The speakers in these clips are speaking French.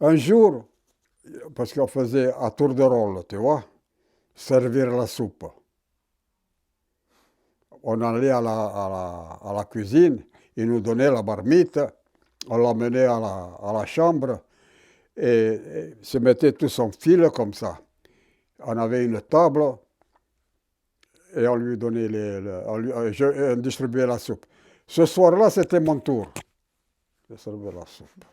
Un jour, parce qu'on faisait à tour de rôle, tu vois, servir la soupe. On allait à la cuisine, il nous donnait la marmite, on l'emmenait à la chambre et se mettait tous en file comme ça. On avait une table et on lui donnait on distribuait la soupe. Ce soir-là, c'était mon tour de servir la soupe.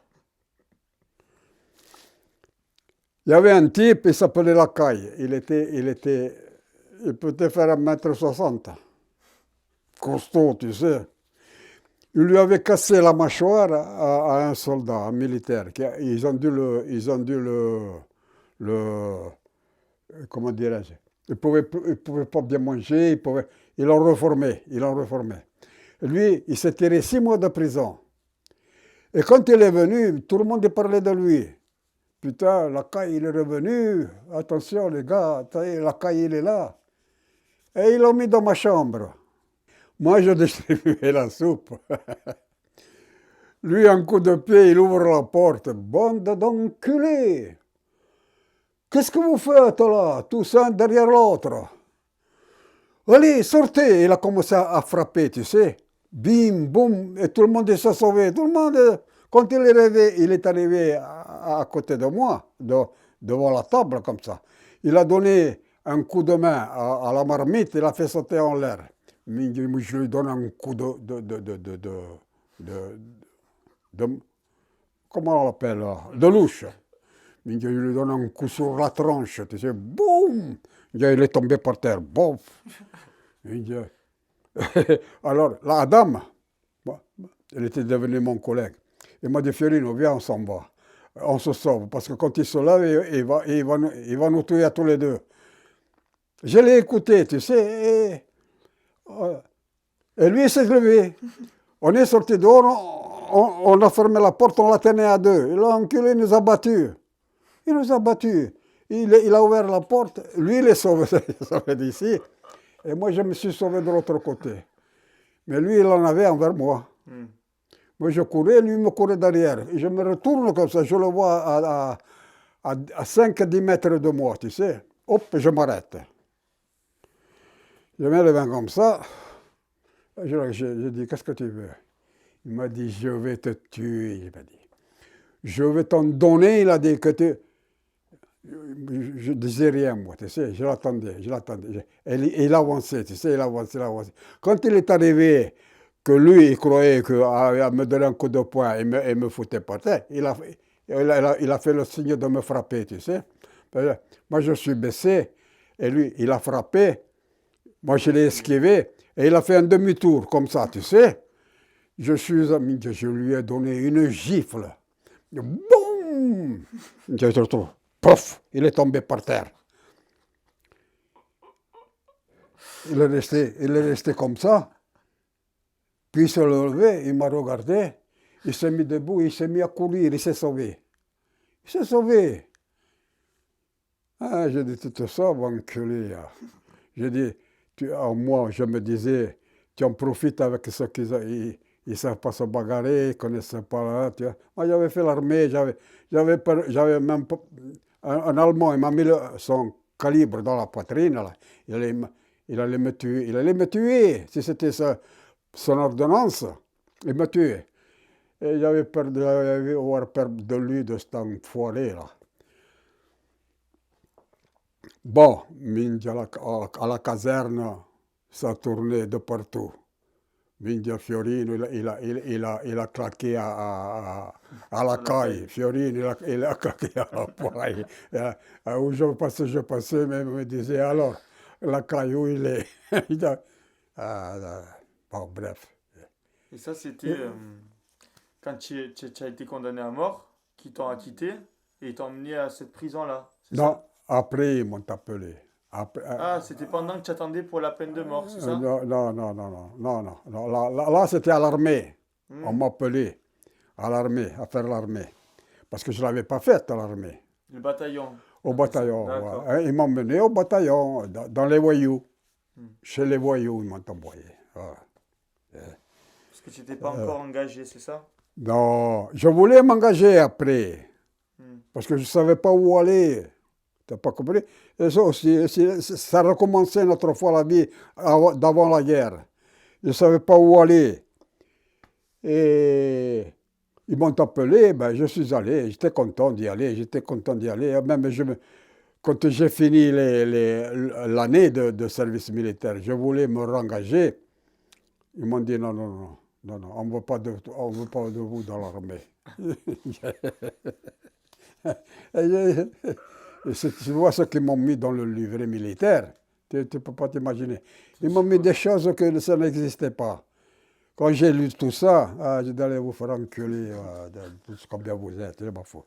Il y avait un type, il s'appelait Lacaille. Il pouvait faire 1,60 m. Costaud, tu sais. Il lui avait cassé la mâchoire à un soldat, un militaire. Ils ont dû le comment dirais-je, il pouvait pas bien manger, ils l'ont reformé, Lui, il s'est tiré 6 mois de prison. Et quand il est venu, tout le monde parlait de lui. Putain, Lacaille, il est revenu. Attention, les gars, Lacaille, il est là. Et ils l'ont mis dans ma chambre. Moi, je distribuais la soupe. Lui, un coup de pied, il ouvre la porte. Bande d'enculés! Qu'est-ce que vous faites là, tous un derrière l'autre? Allez, sortez! Il a commencé à frapper, tu sais. Bim, boum, et tout le monde s'est sauvé. Tout le monde, quand il est arrivé à côté de moi, devant la table comme ça, il a donné un coup de main à la marmite, il a fait sauter en l'air. Je lui donne un coup de comment on l'appelle là, de louche. Je lui donne un coup sur la tranche, tu sais, boum! Il est tombé par terre, boum! Alors, la dame, elle était devenue mon collègue. Il m'a dit, Fiorino, viens, on s'en va. On se sauve, parce que quand il se lève, il va nous tuer à tous les deux. Je l'ai écouté, tu sais, et lui, il s'est levé. On est sorti dehors, on a fermé la porte, on la tenait à deux. Il a enculé, il nous a battus. Il nous a battus. Il a ouvert la porte, lui, il est sauvé d'ici. Et moi, je me suis sauvé de l'autre côté. Mais lui, il en avait envers moi. Moi, je courais, lui me courait derrière. Et je me retourne comme ça, je le vois à 5-10 mètres de moi, tu sais. Hop, je m'arrête. Je me lève comme ça. Je dis, qu'est-ce que tu veux? Il m'a dit, je vais te tuer. Il m'a dit, je vais t'en donner. Il a dit que tu... Je disais rien, moi, tu sais, je l'attendais. Et il avançait, tu sais, il avançait. Quand il est arrivé, que lui, il croyait qu'à me donner un coup de poing et me foutait par terre, il a fait le signe de me frapper, tu sais. Moi, je suis baissé, et lui, il a frappé, moi, je l'ai esquivé, et il a fait un demi-tour, comme ça, tu sais. Je lui ai donné une gifle. Boum! Je te retrouve. Pouf, il est tombé par terre. Il est resté comme ça. Puis il s'est levé, il m'a regardé, il s'est mis debout, il s'est mis à courir, il s'est sauvé. Il s'est sauvé. Ah, j'ai dit, tu te sauves, enculé. J'ai dit, moi, je me disais, tu en profites avec ceux qui ne savent pas se bagarrer, ils ne connaissent pas là. Tu vois. Moi, j'avais fait l'armée, j'avais même pas... Un Allemand, il m'a mis son calibre dans la poitrine. Là. Il allait me tuer. Il allait me tuer. Si c'était son ordonnance, il me tuait. Et j'avais peur d'avoir peur de lui, de cet enfoiré là. Bon, à la caserne, ça tournait de partout. Minchia Fiorino, il a claqué à la caille. Fiorino, il a claqué à la paille. Où je passais, même me disait, alors, la caille, où il est? Bon, bref. Et ça, c'était quand tu as été condamné à mort, qui t'ont acquitté et ils t'ont emmené à cette prison-là, c'est Non, ça? après, ils m'ont appelé. Après, Ah, c'était pendant que tu attendais pour la peine de mort, c'est ça? non, non, non, non, non, non, non, non. Là, c'était à l'armée. On Hmm. m'appelait à l'armée, à faire l'armée. Parce que je ne l'avais pas faite à l'armée. Le bataillon, Au t'appelles ça. bataillon, D'accord. ouais. Ils m'ont mené au bataillon, dans les voyous. Hmm. Chez les voyous, ils m'ont envoyé. Voilà. Parce que tu n'étais pas encore engagé, c'est ça? Non, je voulais m'engager après. Hmm. Parce que je ne savais pas où aller. Tu n'as pas compris? Et ça aussi, ça recommençait une autre fois la vie d'avant la guerre. Je ne savais pas où aller. Et ils m'ont appelé, ben, je suis allé, j'étais content d'y aller, Même quand j'ai fini l'année de service militaire, je voulais me rengager. Ils m'ont dit non, on ne veut pas de vous dans l'armée. Tu vois ce qu'ils m'ont mis dans le livret militaire. Tu ne peux pas t'imaginer. Ils m'ont mis des choses que ça n'existait pas. Quand j'ai lu tout ça, j'ai dit allez vous faire enculer, combien vous êtes, je m'en fous.